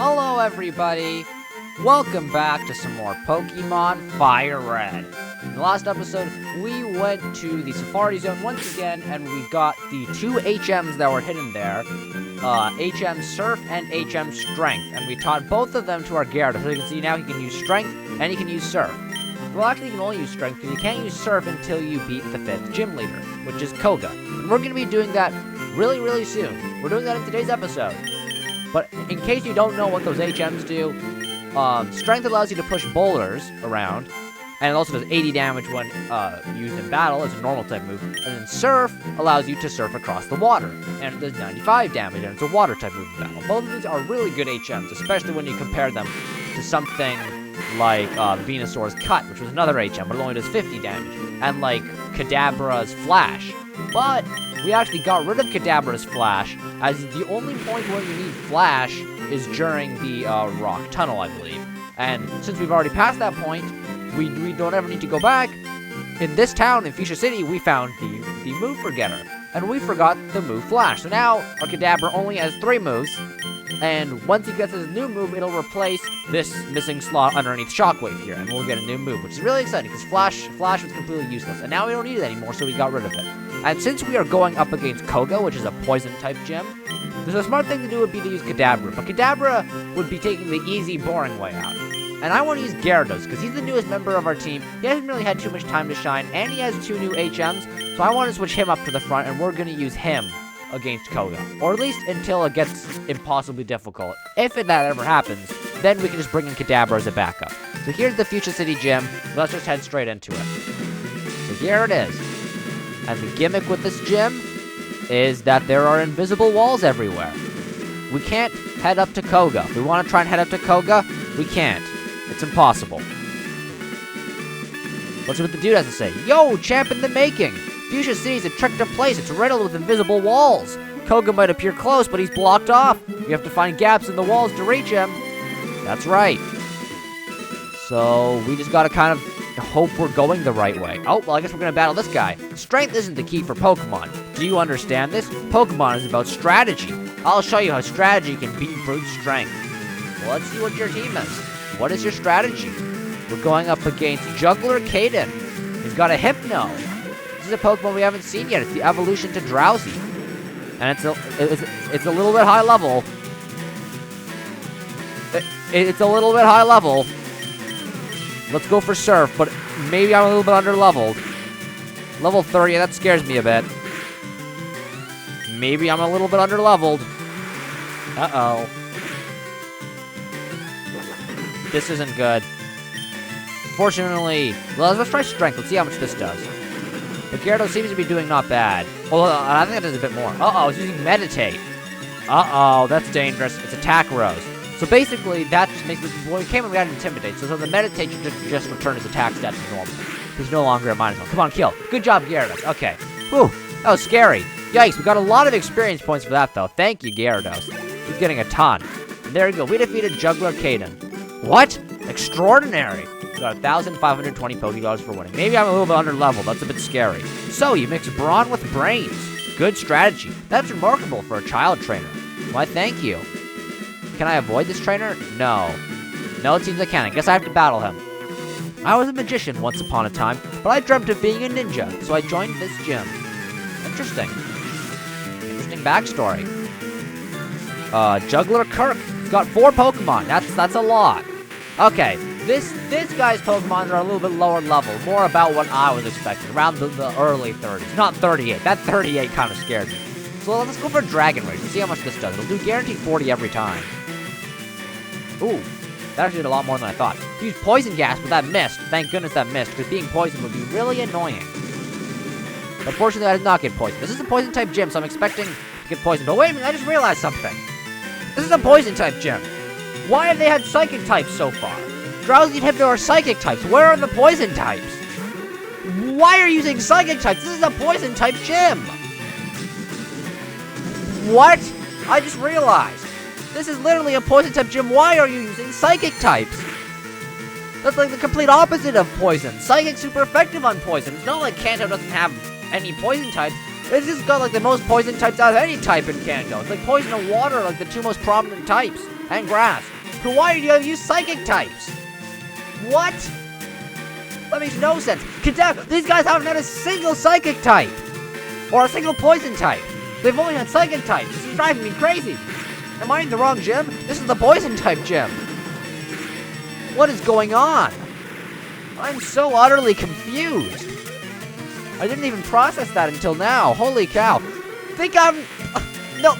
Hello everybody! Welcome back to some more Pokemon Fire Red. In the last episode, we went to the Safari Zone once again, and we got the two HMs that were hidden there. HM Surf and HM Strength. And we taught both of them to our Gyarados. So you can see now he can use Strength, and he can use Surf. Well, actually, you can only use Strength, because you can't use Surf until you beat the 5th Gym Leader, which is Koga. And we're going to be doing that really soon. We're doing that in today's episode. But in case you don't know what those HMs do, Strength allows you to push boulders around, and it also does 80 damage when used in battle as a normal type move. And then Surf allows you to surf across the water, and it does 95 damage, and it's a water type move in battle. Both of these are really good HMs, especially when you compare them to something like Venusaur's Cut, which was another HM, but it only does 50 damage, and like Kadabra's Flash. But we actually got rid of Kadabra's Flash, as the only point where you need Flash is during the Rock Tunnel, I believe. And since we've already passed that point, we don't ever need to go back. In this town, in Fuchsia City, we found the move Forgetter, and we forgot the move Flash. So now our Kadabra only has 3 moves, and once he gets his new move, it'll replace this missing slot underneath Shockwave here, and we'll get a new move, which is really exciting, because Flash was completely useless, and now we don't need it anymore, so we got rid of it. And since we are going up against Koga, which is a poison-type gym, the smart thing to do would be to use Kadabra, but Kadabra would be taking the easy, boring way out. And I want to use Gyarados, because he's the newest member of our team. He hasn't really had too much time to shine, and he has 2 new HMs, so I want to switch him up to the front, and we're going to use him against Koga. Or at least until it gets impossibly difficult. If that ever happens, then we can just bring in Kadabra as a backup. So here's the Fuchsia City gym. Let's just head straight into it. So here it is. And the gimmick with this gym is that there are invisible walls everywhere. We can't head up to Koga. If we want to try and head up to Koga, we can't. It's impossible. Let's see what the dude has to say. Yo, champ in the making! Fuchsia City's a tricked-up place. It's riddled with invisible walls. Koga might appear close, but he's blocked off. You have to find gaps in the walls to reach him. That's right. So, we just gotta kind of hope we're going the right way. Oh, well, I guess we're gonna battle this guy. Strength isn't the key for Pokemon. Do you understand this? Pokemon is about strategy. I'll show you how strategy can beat brute strength. Well, let's see what your team is. What is your strategy? We're going up against Juggler Caden. He's got a Hypno. This is a Pokemon we haven't seen yet. It's the evolution to Drowzee. And it's a little bit high level. It's a little bit high level. Let's go for Surf, but maybe I'm a little bit under-leveled. Level 30, that scares me a bit. Maybe I'm a little bit under-leveled. Uh-oh. This isn't good. Fortunately, well, let's try Strength. Let's see how much this does. The Gyarados seems to be doing not bad. Well, I think that does a bit more. Uh-oh, it's using Meditate. Uh-oh, that's dangerous. It's Attack Rose. So basically, that just makes it... When we came in, we had Intimidate. So the Meditate should just return his attack stat to normal. He's no longer a -1. Come on, kill. Good job, Gyarados. Okay. Whew, that was scary. Yikes, we got a lot of experience points for that, though. Thank you, Gyarados. He's getting a ton. And there we go. We defeated Juggler Caden. What? Extraordinary. We got 1,520 Pokédollars for winning. Maybe I'm a little bit under-leveled. That's a bit scary. So, you mix Brawn with Brains. Good strategy. That's remarkable for a child trainer. Why, thank you. Can I avoid this trainer? No. No, it seems I can't. I guess I have to battle him. I was a magician once upon a time, but I dreamt of being a ninja, so I joined this gym. Interesting. Interesting backstory. Juggler Kirk. He's got 4 Pokemon. That's a lot. Okay, this guy's Pokemon are a little bit lower level. More about what I was expecting. Around the early 30s. Not 38. That 38 kind of scared me. So let's go for Dragon Rage and see how much this does. It'll do guaranteed 40 every time. Ooh, that actually did a lot more than I thought. Use Poison Gas, but that missed. Thank goodness that missed, because being poisoned would be really annoying. But fortunately, I did not get poisoned. This is a Poison-type gym, so I'm expecting to get poisoned. But wait a minute, I just realized something. This is a Poison-type gym. Why have they had Psychic types so far? Drowzee and Hypno are Psychic types. Where are the Poison types? Why are you using Psychic types? This is a Poison-type gym. What? I just realized. This is literally a Poison-type gym. Why are you using Psychic types? That's like the complete opposite of Poison. Psychic's super effective on Poison. It's not like Kanto doesn't have any Poison types. It's just got like the most Poison types out of any type in Kanto. It's like Poison and Water are like the 2 most prominent types. and grass. But why do you use psychic types? What? That makes no sense. These guys haven't had a single psychic type. Or a single poison type. They've only had psychic types. This is driving me crazy. Am I in the wrong gym? This is the poison type gym. What is going on? I'm so utterly confused. I didn't even process that until now. Holy cow. No,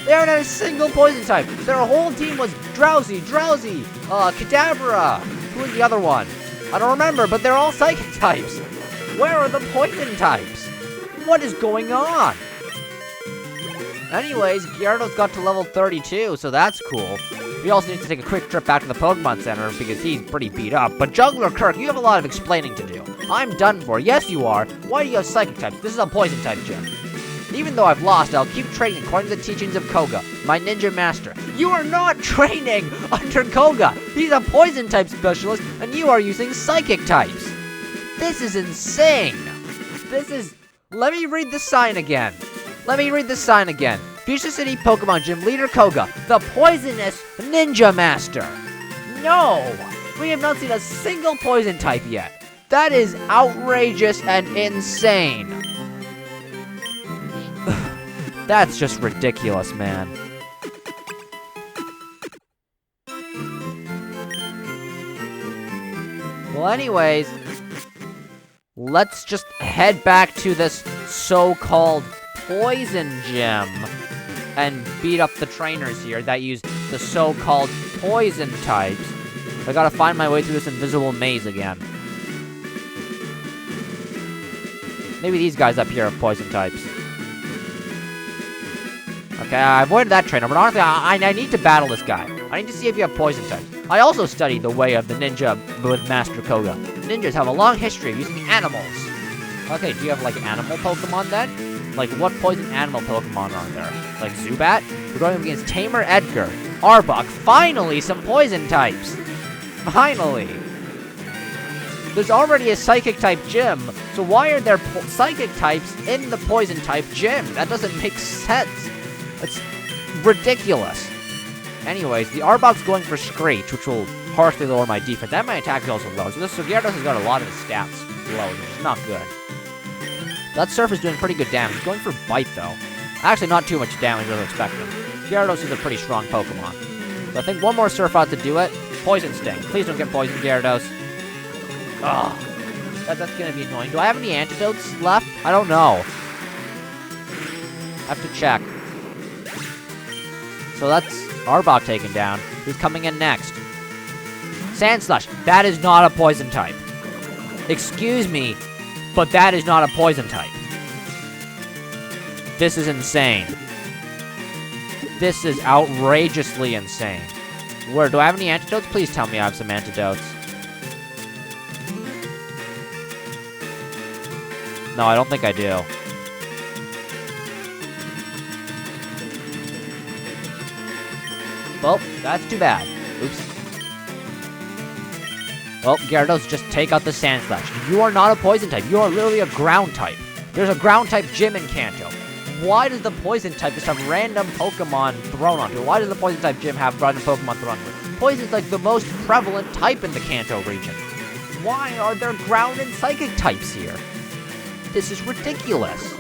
they haven't had a single poison type. Their whole team was Drowzee, Kadabra. Who was the other one? I don't remember, but they're all psychic types. Where are the poison types? What is going on? Anyways, Gyarados got to level 32, so that's cool. We also need to take a quick trip back to the Pokemon Center because he's pretty beat up. But Juggler Kirk, you have a lot of explaining to do. I'm done for. Yes, you are. Why do you have psychic types? This is a poison type gym. Even though I've lost, I'll keep training according to the teachings of Koga, my ninja master. You are not training under Koga. He's a poison type specialist, and you are using psychic types. This is insane. Let me read the sign again. Fuchsia City Pokemon Gym Leader Koga, the poisonous ninja master. No, we have not seen a single poison type yet. That is outrageous and insane. That's just ridiculous, man. Well, anyways, let's just head back to this so-called poison gym and beat up the trainers here that use the so-called poison types. I gotta find my way through this invisible maze again. Maybe these guys up here have poison types. Okay, I avoided that trainer, but honestly, I need to battle this guy. I need to see if you have poison types. I also studied the way of the ninja with Master Koga. Ninjas have a long history of using animals. Okay, do you have, like, animal Pokemon then? Like, what poison animal Pokemon are there? Like, Zubat? We're going up against Tamer Edgar. Arbok. Finally, some poison types. Finally. There's already a Psychic-type gym, so why are there Psychic types in the Poison-type gym? That doesn't make sense. It's ridiculous. Anyways, the Arbok's going for Screech, which will harshly lower my defense. And my attack is also low, so Gyarados has got a lot of his stats low, which is not good. That Surf is doing pretty good damage. He's going for Bite, though. Actually, not too much damage as I was expecting. Gyarados is a pretty strong Pokemon. So I think one more Surf out to do it. Poison Sting. Please don't get poisoned, Gyarados. Ugh. That's gonna be annoying. Do I have any antidotes left? I don't know. I have to check. So that's Arbok taken down. Who's coming in next? Sandslash. That is not a poison type. Excuse me, but that is not a poison type. This is insane. This is outrageously insane. Where, do I have any antidotes? Please tell me I have some antidotes. No, I don't think I do. Well, that's too bad. Oops. Well, Gyarados, just take out the Sandslash. You are not a poison type. You are literally a ground type. There's a ground type gym in Kanto. Why does the poison type just have random Pokemon thrown onto it? Why does the poison type gym have random Pokemon thrown onto it? Poison is like the most prevalent type in the Kanto region. Why are there ground and psychic types here? This is ridiculous.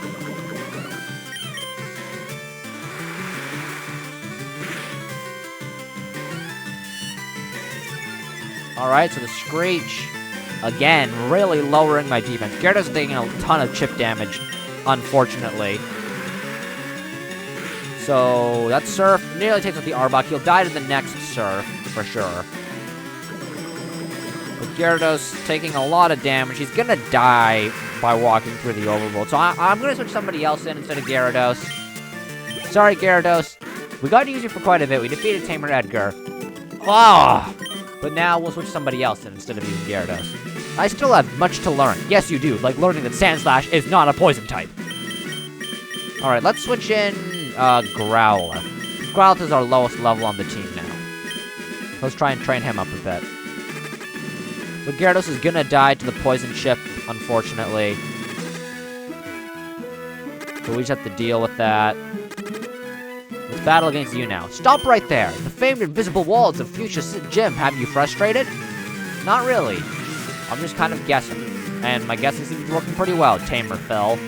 Alright, so the Screech, again, really lowering my defense. Gyarados is taking a ton of chip damage, unfortunately. So, that Surf nearly takes out the Arbok. He'll die to the next Surf, for sure. But Gyarados taking a lot of damage. He's gonna die by walking through the overworld. So I'm gonna switch somebody else in instead of Gyarados. Sorry, Gyarados. We got to use you for quite a bit. We defeated Tamer Edgar. Ah! But now we'll switch somebody else in instead of using Gyarados. I still have much to learn. Yes, you do. Like learning that Sandslash is not a poison type. Alright, let's switch in Growlithe. Growlithe is our lowest level on the team now. Let's try and train him up a bit. So Gyarados is gonna die to the poison chip, unfortunately. So we just have to deal with that. We'll It's battle against you now. Stop right there! The famed invisible walls of Fuchsia Gym have you frustrated? Not really. I'm just kind of guessing. And my guessing seems to be working pretty well, Tamer Phil.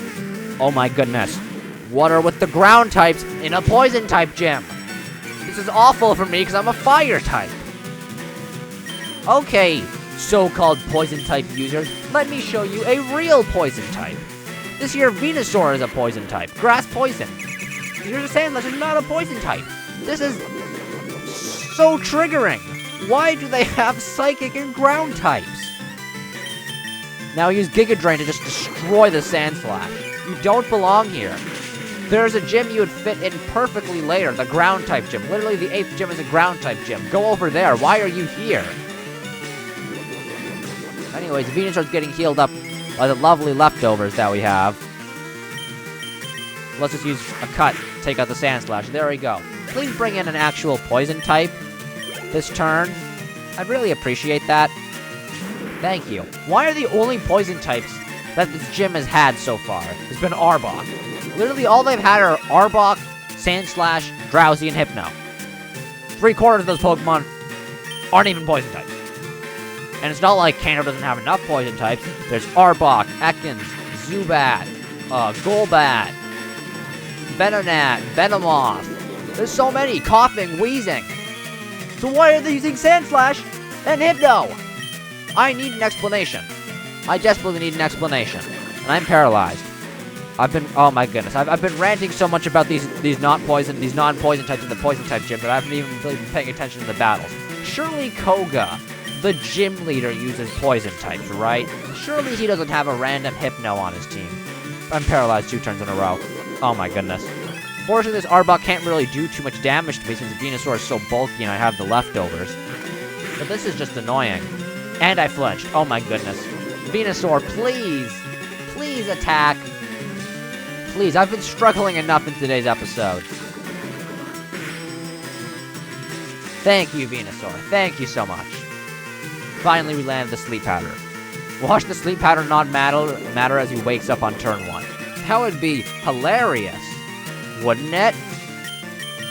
Oh my goodness. What are with the ground types in a poison type gym? This is awful for me because I'm a fire type. Okay, so-called poison type users, let me show you a real poison type. This here Venusaur is a poison type. Grass poison. Here's a Sandslash is not a poison type. This is so triggering. Why do they have psychic and ground types? Now use Giga Drain to just destroy the Sandslash. You don't belong here. There's a gym you would fit in perfectly later, the ground type gym. Literally the 8th gym is a ground type gym. Go over there. Why are you here? Anyways, Venusaur's getting healed up by the lovely leftovers that we have. Let's just use a cut, take out the Sandslash. There we go. Please bring in an actual poison type this turn. I'd really appreciate that. Thank you. Why are the only poison types that this gym has had so far has been Arbok? Literally all they've had are Arbok, Sandslash, Drowzee, and Hypno. 3/4 of those Pokemon aren't even poison types. And it's not like Kanto doesn't have enough poison types. There's Arbok, Ekans, Zubat, Golbat, Venonat, Venomoth. There's so many. Coughing, wheezing. So why are they using Sandslash and Hypno? I need an explanation. I desperately need an explanation. And I'm paralyzed. Oh my goodness, I've been ranting so much about these non-poison types in the poison type gym that I haven't even really been paying attention to the battles. Surely Koga, the gym leader, uses poison types, right? Surely he doesn't have a random Hypno on his team. I'm paralyzed 2 turns in a row. Oh my goodness. Fortunately, this Arbok can't really do too much damage to me since Venusaur is so bulky and I have the leftovers. But this is just annoying. And I flinched. Oh my goodness. Venusaur, please! Please attack! Please, I've been struggling enough in today's episode. Thank you, Venusaur. Thank you so much. Finally, we landed the sleep powder. Watch the sleep powder not matter as he wakes up on turn 1. That would be hilarious, wouldn't it?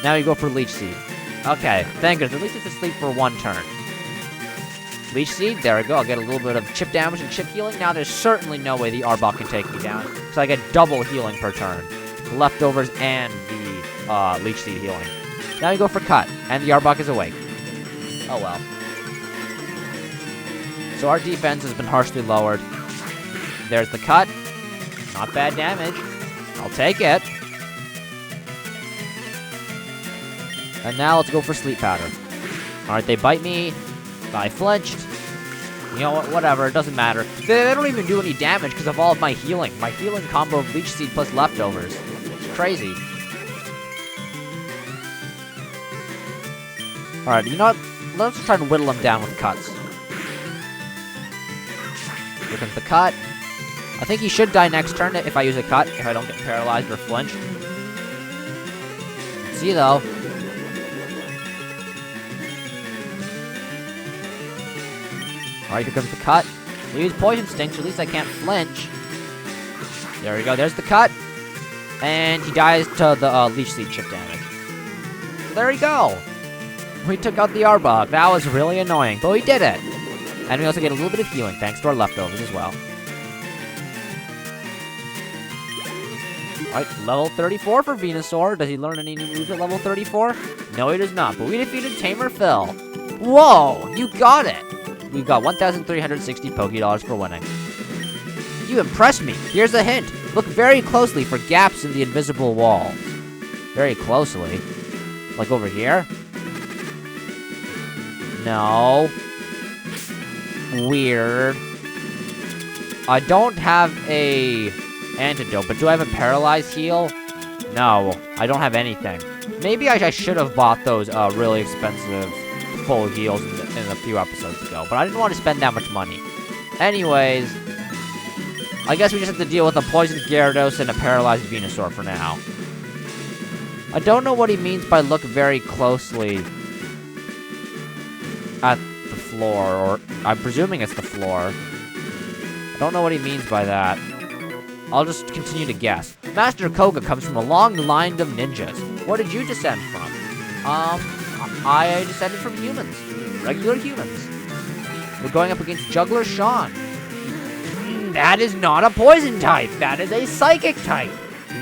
Now you go for Leech Seed. Okay, thank goodness. At least it's asleep for 1 turn. Leech Seed, there we go. I'll get a little bit of chip damage and chip healing. Now there's certainly no way the Arbok can take me down, so I get double healing per turn. The leftovers and the Leech Seed healing. Now you go for Cut, and the Arbok is awake. Oh well. So our defense has been harshly lowered. There's the Cut. Not bad damage. I'll take it. And now let's go for Sleep Powder. Alright, they bite me. I flinched. You know what? Whatever. It doesn't matter. They don't even do any damage because of all of my healing. My healing combo of Leech Seed plus leftovers. It's crazy. Alright, you know what? Let's try to whittle them down with cuts. Here comes the cut. I think he should die next turn if I use a cut, if I don't get paralyzed or flinched. Let's see, though. Alright, here comes the cut. We use Poison Sting, so at least I can't flinch. There we go, there's the cut. And he dies to the Leech Seed chip damage. So there we go. We took out the Arbok. That was really annoying, but we did it. And we also get a little bit of healing thanks to our leftovers as well. Alright, level 34 for Venusaur. Does he learn any new moves at level 34? No, he does not, but we defeated Tamer Phil. Whoa, you got it. We've got 1,360 Pokédollars for winning. You impressed me. Here's a hint. Look very closely for gaps in the invisible walls. Very closely. Like over here? No. Weird. I don't have a antidote, but do I have a paralyzed heal? No, I don't have anything. Maybe I should have bought those really expensive full heals in a few episodes ago, but I didn't want to spend that much money. Anyways, I guess we just have to deal with a poisoned Gyarados and a paralyzed Venusaur for now. I don't know what he means by look very closely at the floor, or I'm presuming it's the floor. I don't know what he means by that. I'll just continue to guess. Master Koga comes from a long line of ninjas. What did you descend from? I descended from humans. Regular humans. We're going up against Juggler Sean. That is not a poison type. That is a psychic type.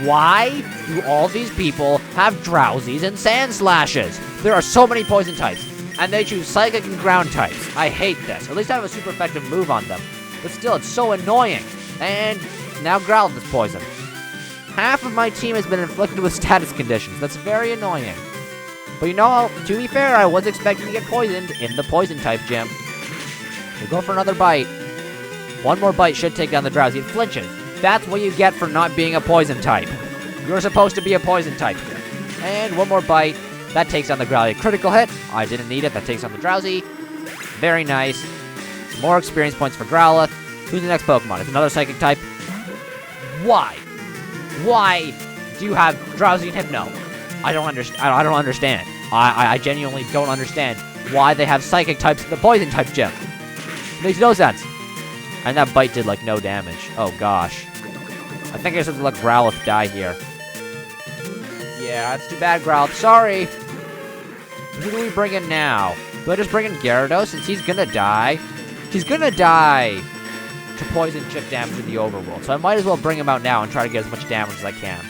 Why do all these people have Drowzees and Sandslashes? There are so many poison types, and they choose psychic and ground types. I hate this. At least I have a super effective move on them. But still, it's so annoying. And now Growlithe is poisoned. Half of my team has been inflicted with status conditions. That's very annoying. But you know, to be fair, I was expecting to get poisoned in the poison type gym. We'll go for another bite. One more bite should take down the Drowzee. It flinches. That's what you get for not being a poison type. You're supposed to be a poison type. And one more bite. That takes down the Growlithe. Critical hit. I didn't need it. That takes down the Drowzee. Very nice. Some more experience points for Growlithe. Who's the next Pokemon? It's another psychic type. Why? Why do you have Drowzee and Hypno? I don't understand. I don't understand. I genuinely don't understand why they have psychic types in the poison type gym. It makes no sense. And that bite did like no damage. Oh gosh. I think I just have to let Growlithe die here. Yeah, that's too bad, Growlithe. Sorry. Who do we bring in now? Do I just bring in Gyarados since he's gonna die? He's gonna die to poison chip damage in the overworld, so I might as well bring him out now and try to get as much damage as I can.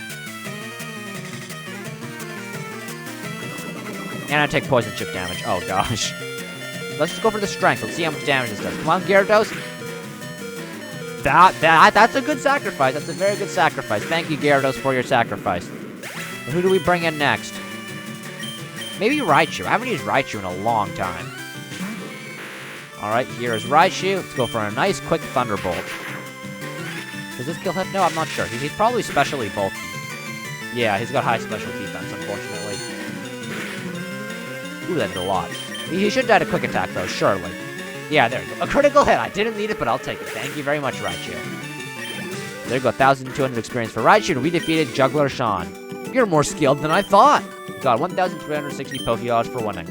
And I take poison chip damage. Oh gosh. Let's just go for the strength. Let's see how much damage this does. Come on, Gyarados. That's a good sacrifice. That's a very good sacrifice. Thank you, Gyarados, for your sacrifice. But who do we bring in next? Maybe Raichu. I haven't used Raichu in a long time. Alright, here is Raichu. Let's go for a nice, quick Thunderbolt. Does this kill him? No, I'm not sure. He's probably specially bulky. Yeah, he's got high special defense, unfortunately. Ooh, that did a lot. He should die to quick attack, though, surely. Yeah, there you go. A critical hit. I didn't need it, but I'll take it. Thank you very much, Raichu. There you go. 1,200 experience for Raichu, and we defeated Juggler Sean. You're more skilled than I thought. Got 1,360 Pokédollars for winning.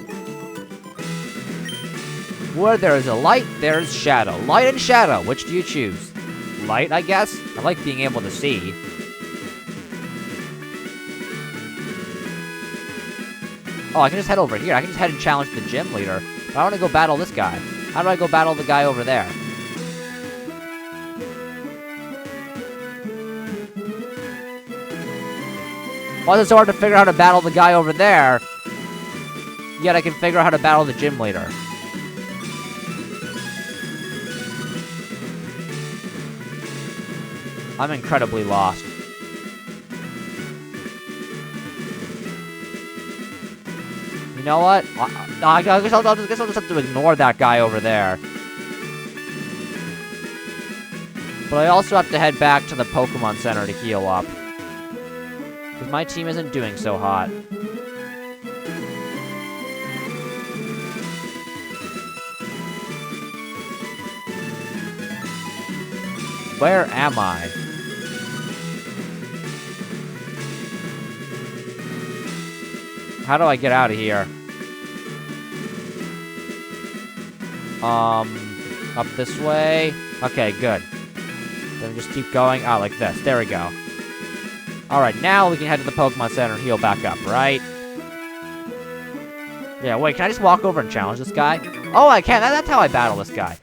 Where there is a light, there is shadow. Light and shadow. Which do you choose? Light, I guess. I like being able to see. Oh, I can just head over here. I can just head and challenge the gym leader. But I want to go battle this guy. How do I go battle the guy over there? Why is it so hard to figure out how to battle the guy over there? Yet I can figure out how to battle the gym leader. I'm incredibly lost. You know what? I guess I'll just have to ignore that guy over there. But I also have to head back to the Pokemon Center to heal up. Because my team isn't doing so hot. Where am I? How do I get out of here? Up this way? Okay, good. Then just keep going. Oh, like this. There we go. Alright, now we can head to the Pokemon Center and heal back up, right? Yeah, wait, can I just walk over and challenge this guy? Oh, I can. That's how I battle this guy.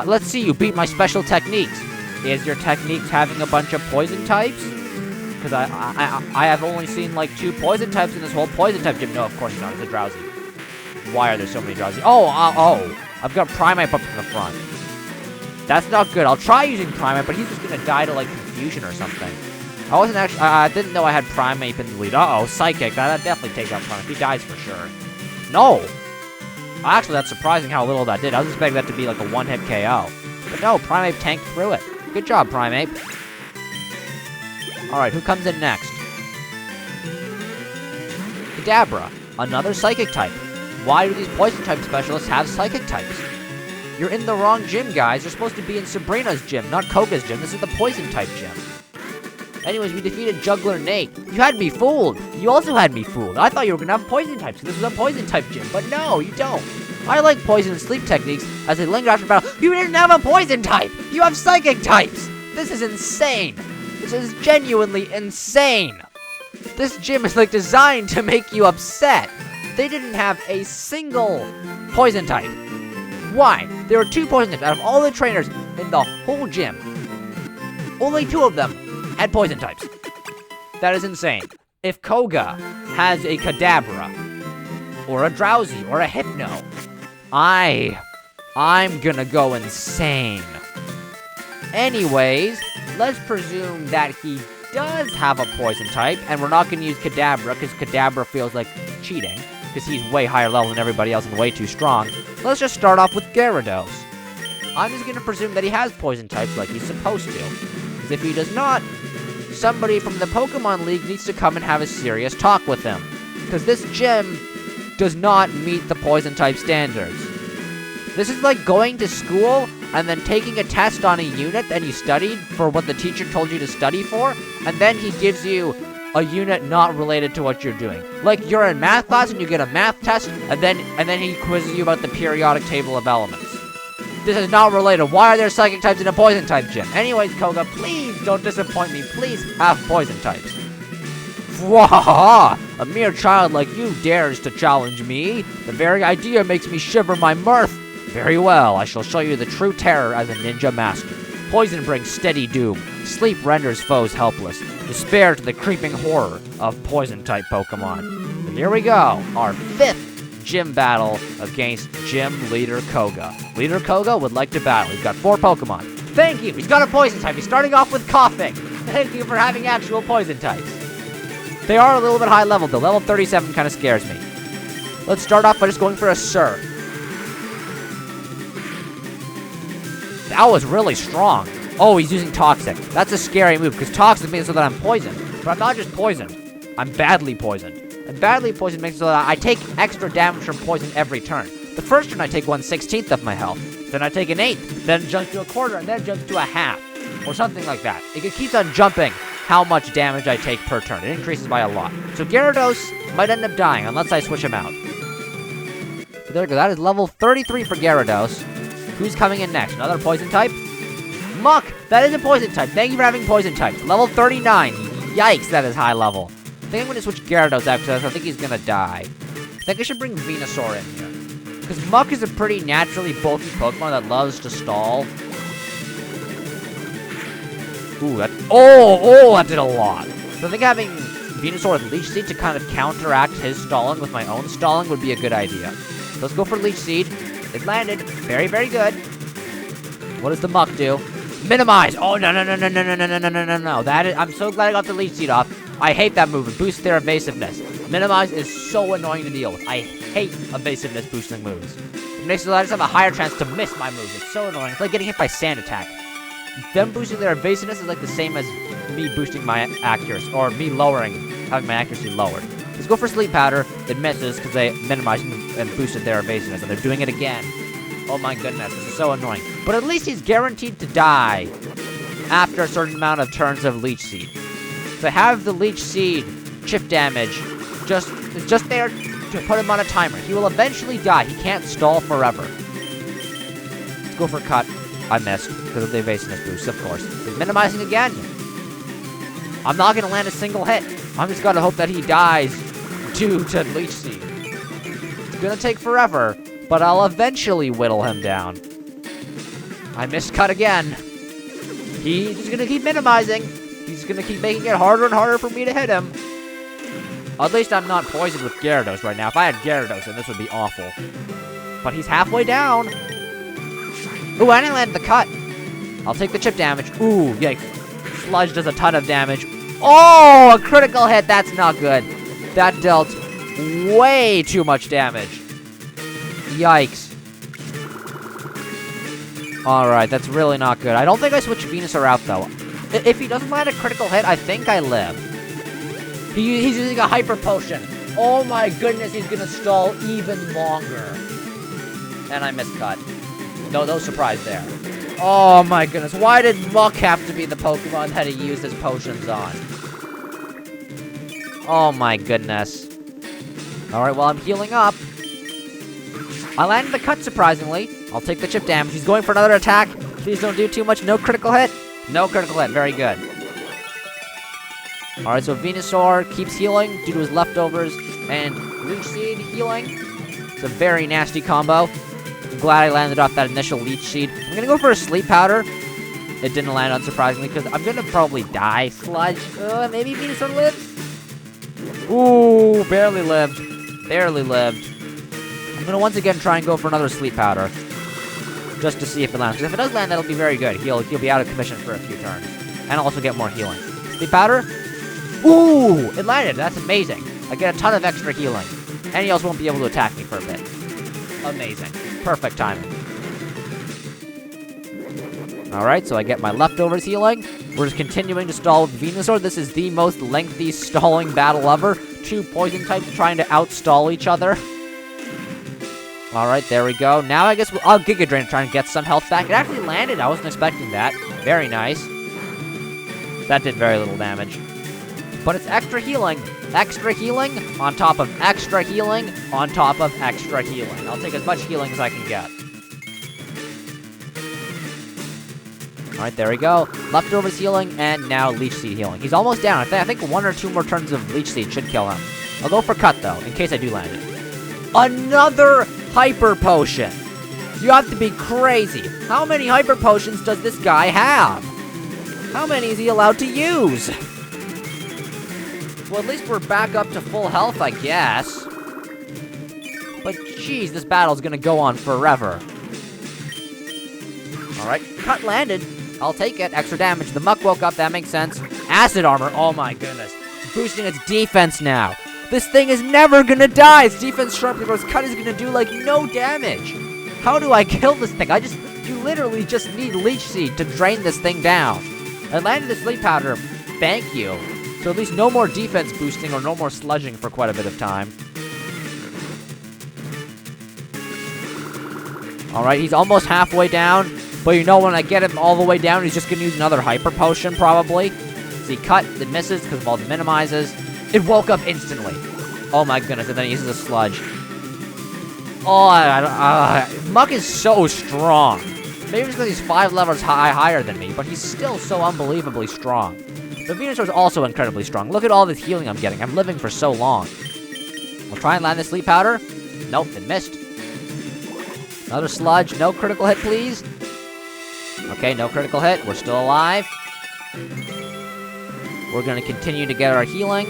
Let's see, you beat my special techniques. Is your techniques having a bunch of poison types? Because I have only seen, like, 2 poison types in this whole poison type gym. No, of course not. It's a Drowzee. Why are there so many Drowzee? Oh, I've got Primeape up in the front. That's not good. I'll try using Primeape, but he's just gonna die to, like, confusion or something. I wasn't actually... I didn't know I had Primeape in the lead. Uh-oh, Psychic. That'd definitely take out Primeape. He dies for sure. No! Actually, that's surprising how little that did. I was expecting that to be, like, a one-hit KO. But no, Primeape tanked through it. Good job, Primeape. Alright, who comes in next? Kadabra. Another Psychic type. Why do these Poison type specialists have Psychic types? You're in the wrong gym, guys. You're supposed to be in Sabrina's gym, not Koga's gym. This is the Poison type gym. Anyways, we defeated Juggler Nate. You had me fooled. You also had me fooled. I thought you were gonna have Poison types, so this was a Poison type gym. But no, you don't. I like Poison and Sleep techniques as they linger after battle. You didn't have a Poison type! You have Psychic types! This is insane. This is genuinely insane. This gym is like designed to make you upset. They didn't have a single poison type. Why? There were 2 poison types out of all the trainers in the whole gym. Only 2 of them had poison types. That is insane. If Koga has a Kadabra, or a Drowzee, or a Hypno, I'm gonna go insane. Anyways, let's presume that he does have a poison type, and we're not gonna use Kadabra, because Kadabra feels like cheating, because he's way higher level than everybody else and way too strong. Let's just start off with Gyarados. I'm just gonna presume that he has poison types like he's supposed to. Because if he does not, somebody from the Pokemon League needs to come and have a serious talk with him. Because this gym does not meet the poison type standards. This is like going to school and then taking a test on a unit that you studied for what the teacher told you to study for, and then he gives you a unit not related to what you're doing. Like you're in math class and you get a math test, and then he quizzes you about the periodic table of elements. This is not related. Why are there psychic types in a poison type gym? Anyways, Koga, please don't disappoint me. Please have poison types. Wahaha! A mere child like you dares to challenge me. The very idea makes me shiver my mirth. Very well, I shall show you the true terror as a ninja master. Poison brings steady doom. Sleep renders foes helpless. Despair to the creeping horror of poison-type Pokemon. And here we go, our 5th gym battle against Gym Leader Koga. Leader Koga would like to battle. He's got 4 Pokemon. Thank you, he's got a poison type. He's starting off with coughing. Thank you for having actual poison types. They are a little bit high level though. Level 37 kind of scares me. Let's start off by just going for a Surf. That was really strong. Oh, he's using Toxic. That's a scary move, because Toxic makes it so that I'm poisoned. But I'm not just poisoned. I'm badly poisoned. And badly poisoned makes it so that I take extra damage from poison every turn. The first turn I take 1/16 of my health. Then I take an 1/8. Then it jumps to a quarter, and then it jumps to a half. Or something like that. It keeps on jumping how much damage I take per turn. It increases by a lot. So Gyarados might end up dying, unless I switch him out. So there we go. That is level 33 for Gyarados. Who's coming in next? Another poison type? Muck! That is a poison type. Thank you for having poison types. Level 39. Yikes, that is high level. I think I'm going to switch Gyarados out because I think he's going to die. I think I should bring Venusaur in here. Because Muck is a pretty naturally bulky Pokemon that loves to stall. Ooh, that... Oh, that did a lot. So I think having Venusaur with Leech Seed to kind of counteract his stalling with my own stalling would be a good idea. So let's go for Leech Seed. It landed. Very, very good. What does the Muck do? Minimize! Oh, no. That is, I'm so glad I got the Leech Seed off. I hate that move. It boosts their evasiveness. Minimize is so annoying to deal with. I hate evasiveness boosting moves. It makes it so I just have a higher chance to miss my moves. It's so annoying. It's like getting hit by Sand Attack. Them boosting their evasiveness is like the same as me boosting my accuracy, or me having my accuracy lowered. Let's go for Sleep Powder. It misses because they minimized and boosted their evasiveness, and they're doing it again. Oh my goodness, this is so annoying. But at least he's guaranteed to die after a certain amount of turns of Leech Seed. So have the Leech Seed chip damage just there to put him on a timer. He will eventually die. He can't stall forever. Let's go for Cut. I missed because of the evasiveness boost, of course. He's minimizing again. I'm not going to land a single hit. I'm just going to hope that he dies due to Leech Seed. It's going to take forever, but I'll eventually whittle him down. I missed Cut again. He's going to keep minimizing. He's going to keep making it harder and harder for me to hit him. At least I'm not poisoned with Gyarados right now. If I had Gyarados, then this would be awful. But he's halfway down. Ooh, I didn't land the Cut. I'll take the chip damage. Ooh, yikes. Sludge does a ton of damage. Oh, a critical hit. That's not good. That dealt way too much damage. Yikes. Alright, that's really not good. I don't think I switched Venusaur out, though. If he doesn't land a critical hit, I think I live. He's using a Hyper Potion. Oh my goodness, he's gonna stall even longer. And I miscut. No surprise there. Oh my goodness, why did Muck have to be the Pokemon that he used his potions on? Oh my goodness. Alright, well, I'm healing up. I landed the Cut, surprisingly. I'll take the chip damage. He's going for another attack. Please don't do too much. No critical hit. No critical hit. Very good. Alright, so Venusaur keeps healing due to his leftovers, and Leech Seed healing. It's a very nasty combo. I'm glad I landed off that initial Leech Seed. I'm gonna go for a Sleep Powder. It didn't land, unsurprisingly, because I'm gonna probably die. Sludge. Maybe Venusaur lives? Ooh, barely lived. Barely lived. I'm gonna once again try and go for another Sleep Powder. Just to see if it lands. Because if it does land, that'll be very good. He'll be out of commission for a few turns. And also get more healing. Sleep Powder. Ooh, it landed. That's amazing. I get a ton of extra healing. And he also won't be able to attack me for a bit. Amazing. Perfect timing. Alright, so I get my leftovers healing. We're just continuing to stall with Venusaur. This is the most lengthy stalling battle ever. Two poison types trying to outstall each other. Alright, there we go. Now I guess I'll Giga Drain to try and get some health back. It actually landed. I wasn't expecting that. Very nice. That did very little damage. But it's extra healing. Extra healing on top of extra healing on top of extra healing. I'll take as much healing as I can get. Alright, there we go. Leftovers healing, and now Leech Seed healing. He's almost down. I think 1 or 2 more turns of Leech Seed should kill him. I'll go for Cut, though, in case I do land it. Another Hyper Potion! You have to be crazy. How many Hyper Potions does this guy have? How many is he allowed to use? Well, at least we're back up to full health, I guess. But jeez, this battle's gonna go on forever. Alright, Cut landed. I'll take it. Extra damage. The Muck woke up, that makes sense. Acid Armor, oh my goodness. Boosting its defense now. This thing is never gonna die. Its defense sharply grows. Cut is gonna do, like, no damage. How do I kill this thing? You literally just need Leech Seed to drain this thing down. I landed the Sleep Powder. Thank you. So at least no more defense boosting or no more sludging for quite a bit of time. Alright, he's almost halfway down. But you know, when I get him all the way down, he's just gonna use another Hyper Potion, probably. See, Cut, it misses because of all the minimizes. It woke up instantly. Oh my goodness, and then he uses a Sludge. Oh, Muck is so strong. Maybe it's because he's 5 levels higher than me, but he's still so unbelievably strong. The Venusaur is also incredibly strong. Look at all this healing I'm getting. I'm living for so long. We'll try and land the Sleep Powder. Nope, it missed. Another Sludge. No critical hit, please. Okay, no critical hit. We're still alive. We're going to continue to get our healing.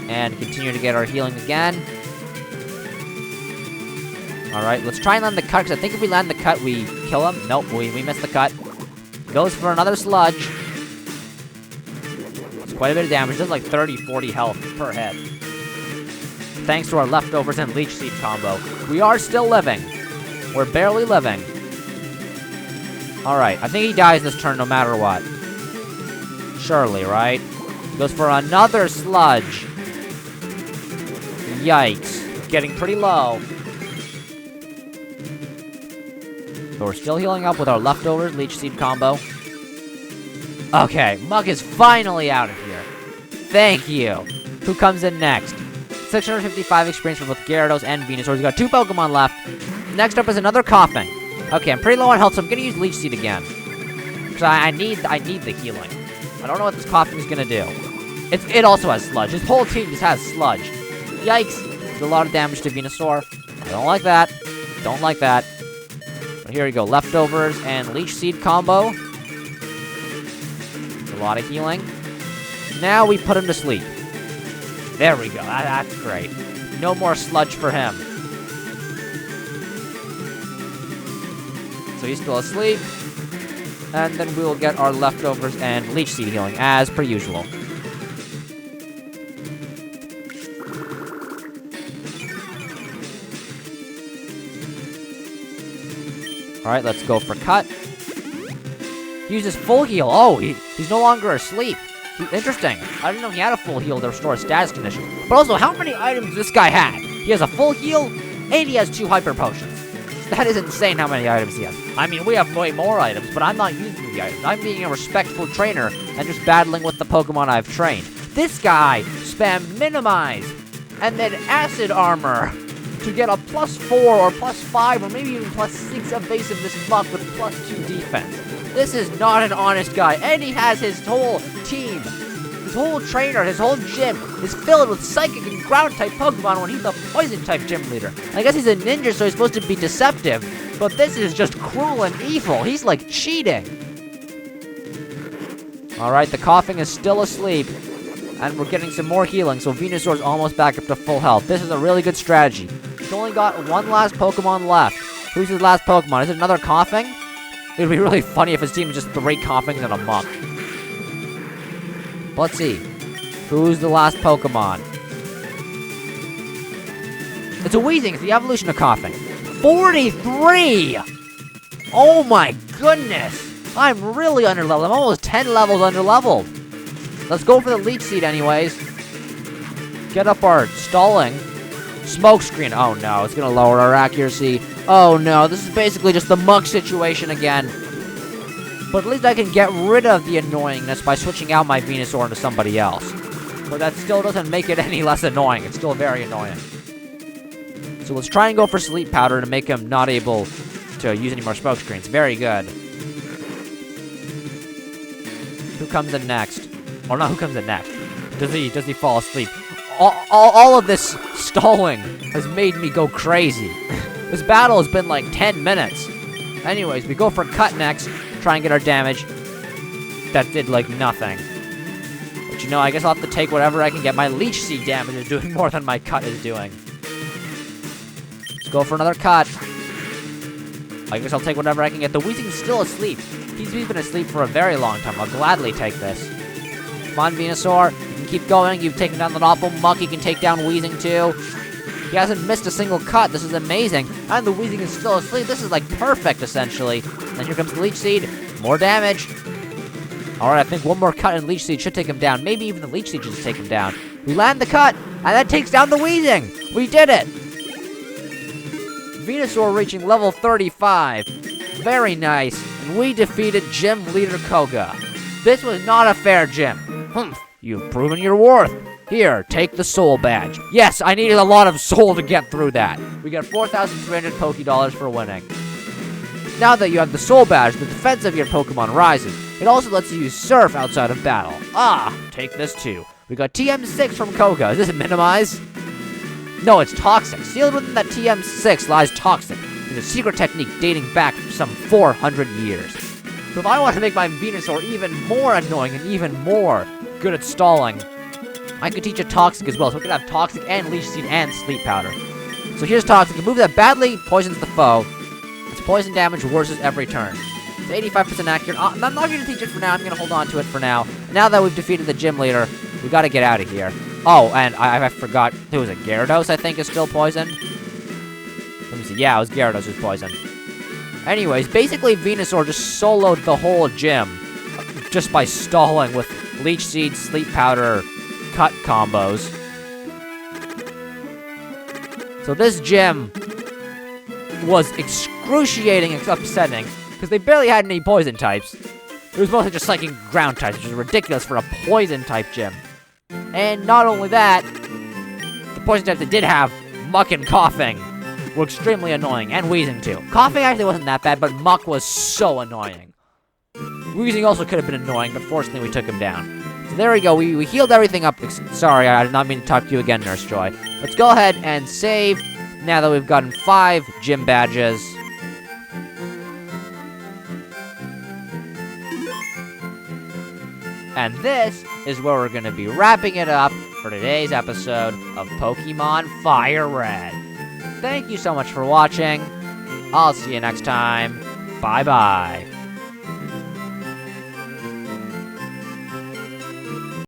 And continue to get our healing again. Alright, let's try and land the Cut, because I think if we land the Cut, we kill him. Nope, we missed the Cut. Goes for another Sludge. It's quite a bit of damage. It does like 30, 40 health per head. Thanks to our leftovers and Leech Seed combo. We are still living. We're barely living. Alright, I think he dies this turn no matter what. Surely, right? Goes for another Sludge. Yikes. Getting pretty low. But we're still healing up with our leftovers, Leech Seed combo. Okay, Muck is finally out of here. Thank you. Who comes in next? 655 experience for both Gyarados and Venusaur. He's got 2 Pokemon left. Next up is another Coughing. Okay, I'm pretty low on health, so I'm gonna use Leech Seed again. Because I need the healing. I don't know what this Coughing is gonna do. It also has Sludge. His whole team just has Sludge. Yikes. It's a lot of damage to Venusaur. I don't like that. Don't like that. But here we go. Leftovers and Leech Seed combo. A lot of healing. Now we put him to sleep. There we go. That's great. No more Sludge for him. So he's still asleep. And then we will get our leftovers and Leech Seed healing, as per usual. Alright, let's go for Cut. He uses full heal. Oh, he's no longer asleep. Interesting. I didn't know he had a full heal to restore status condition. But also, how many items does this guy have? He has a full heal, and he has 2 Hyper Potions. That is insane how many items he has. I mean, we have way more items, but I'm not using the items. I'm being a respectful trainer and just battling with the Pokemon I've trained. This guy spammed Minimize and then Acid Armor to get a +4 or +5 or maybe even +6 evasiveness Muck with +2 defense. This is not an honest guy, and he has his whole team His whole trainer, his whole gym is filled with psychic and ground-type Pokemon when he's a poison-type gym leader. I guess he's a ninja, so he's supposed to be deceptive, but this is just cruel and evil. He's like cheating. Alright, the coughing is still asleep, and we're getting some more healing, so Venusaur's almost back up to full health. This is a really good strategy. He's only got one last Pokemon left. Who's his last Pokemon? Is it another coughing? It would be really funny if his team was just 3 coughings and a muck. Let's see. Who's the last Pokemon? It's a Weezing. It's the evolution of coughing. 43! Oh my goodness! I'm really underleveled. I'm almost 10 levels underleveled. Let's go for the Leech Seed anyways. Get up our stalling. Smoke screen. Oh no, it's gonna lower our accuracy. Oh no, this is basically just the mug situation again. But at least I can get rid of the annoyingness by switching out my Venusaur into somebody else. But that still doesn't make it any less annoying. It's still very annoying. So let's try and go for Sleep Powder to make him not able to use any more smoke screens. Very good. Who comes in next? Or not who comes in next. Does he fall asleep? All of this stalling has made me go crazy. This battle has been like 10 minutes. Anyways, we go for Cut next. Try and get our damage. That did like nothing. But you know, I guess I'll have to take whatever I can get. My Leech Seed damage is doing more than my Cut is doing. Let's go for another Cut. I guess I'll take whatever I can get. The Weezing's still asleep. He's been asleep for a very long time. I'll gladly take this. Come on, Venusaur. You can keep going. You've taken down the Awful Muck. You can take down Weezing, too. He hasn't missed a single cut. This is amazing. And the Weezing is still asleep. This is, like, perfect, essentially. And here comes the Leech Seed. More damage. Alright, I think one more cut and Leech Seed should take him down. Maybe even the Leech Seed should take him down. We land the cut, and that takes down the Weezing. We did it. Venusaur reaching level 35. Very nice. And we defeated Gym Leader Koga. This was not a fair gym. Humph, you've proven your worth. Here, take the soul badge. Yes, I needed a lot of soul to get through that. We got 4,300 Poké-Dollars for winning. Now that you have the soul badge, the defense of your Pokemon rises. It also lets you use Surf outside of battle. Ah, take this too. We got TM6 from Koga. Is this minimize? No, it's Toxic. Sealed within that TM6 lies Toxic. It's a secret technique dating back some 400 years. So if I want to make my Venusaur even more annoying and even more good at stalling, I could teach it Toxic as well. So we could have Toxic and Leech Seed and Sleep Powder. So here's Toxic. A move that badly poisons the foe. Its poison damage worsens every turn. It's 85% accurate. I'm not going to teach it for now. I'm going to hold on to it for now. Now that we've defeated the Gym Leader, we got to get out of here. Oh, and I forgot. Who was it? Gyarados, I think, is still poisoned. Let me see. Yeah, it was Gyarados who's poisoned. Anyways, basically Venusaur just soloed the whole gym just by stalling with Leech Seed, Sleep Powder, Cut combos. So this gym was excruciating and upsetting because they barely had any poison types. It was mostly just psychic ground types, which is ridiculous for a poison type gym. And not only that, the poison types that did have, Muck and Coughing, were extremely annoying, and Weezing too. Coughing actually wasn't that bad, but Muck was so annoying. Weezing also could have been annoying, but fortunately we took him down. So there we go, we healed everything up. Sorry, I did not mean to talk to you again, Nurse Joy. Let's go ahead and save, now that we've gotten 5 gym badges. And this is where we're going to be wrapping it up for today's episode of Pokemon Fire Red. Thank you so much for watching. I'll see you next time. Bye-bye.